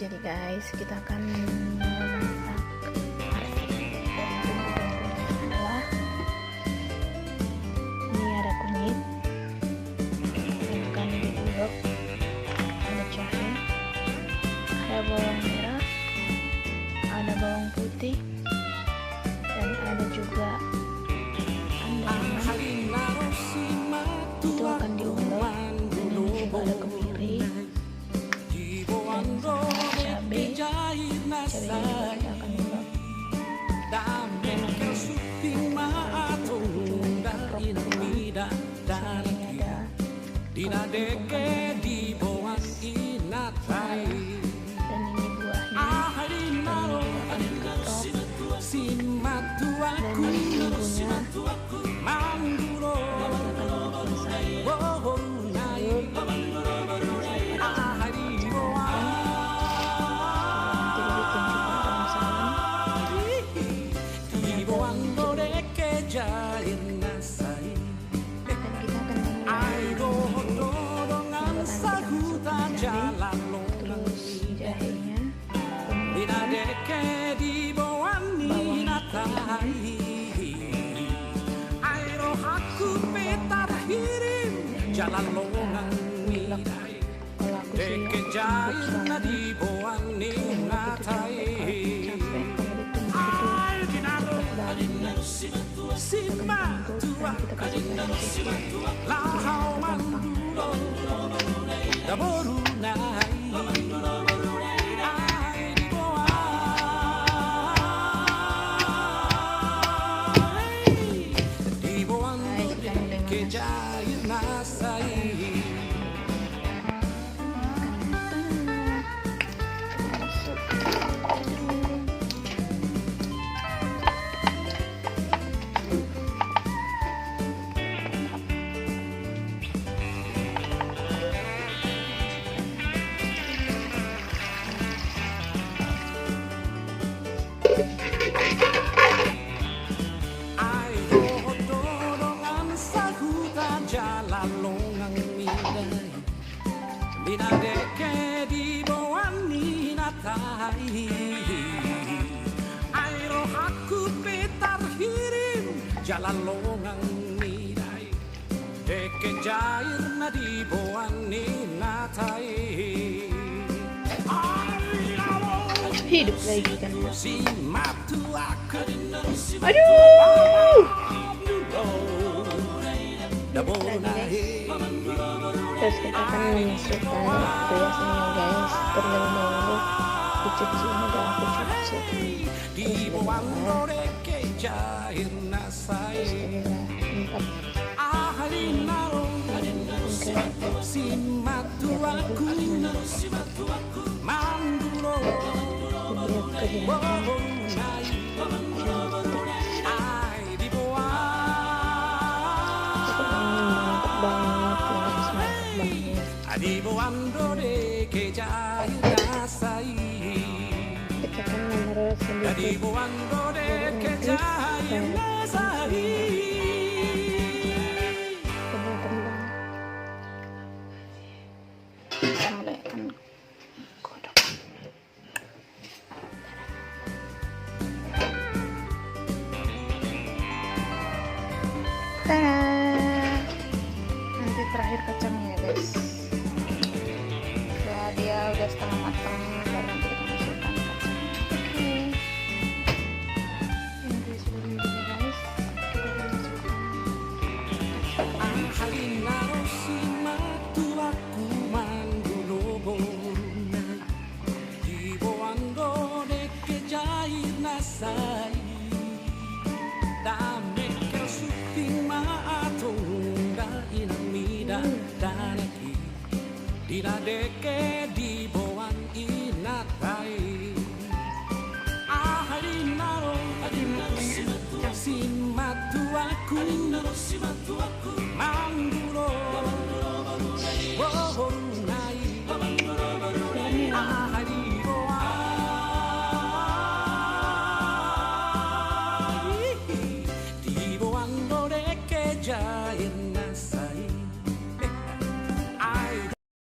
Jadi guys, kita akan memasak dari bumbu-bumbunya adalah ini ada kunyit, ikan diulek, ada jahe, ada bawang merah, ada bawang putih, dan ada juga andaman. Itu akan diulek, dan ini juga ada kemiri dan cabai juga kita akan ulek. Dan ini ada dan ini buahnya, dan ini akan ditutup dan bumbunya jalan longan midai deke jairna di boan ni ngatai ai dinaro simba tua lahau mandulo daboru nai ai di boan deke jairna dinadeke di bawah ni natai airo aku petar hirim jalan longang midai deke jairna di bawah ni natai hidup lagi kan. Aduh, Terus kita akan memasukkan perhiasannya guys. Terlebih dahulu dicuci, ini udah aku cuci. Terus kita akan menaruh sedikit nanti terakhir kacangnya guys. Dia udah setengah matang, baru nanti kita masukkan kacangnya. Oke. Ini sudah mendidih guys. Kita akan masukkan dinadeke di boan inatai ahadinaro simatu aku mandulo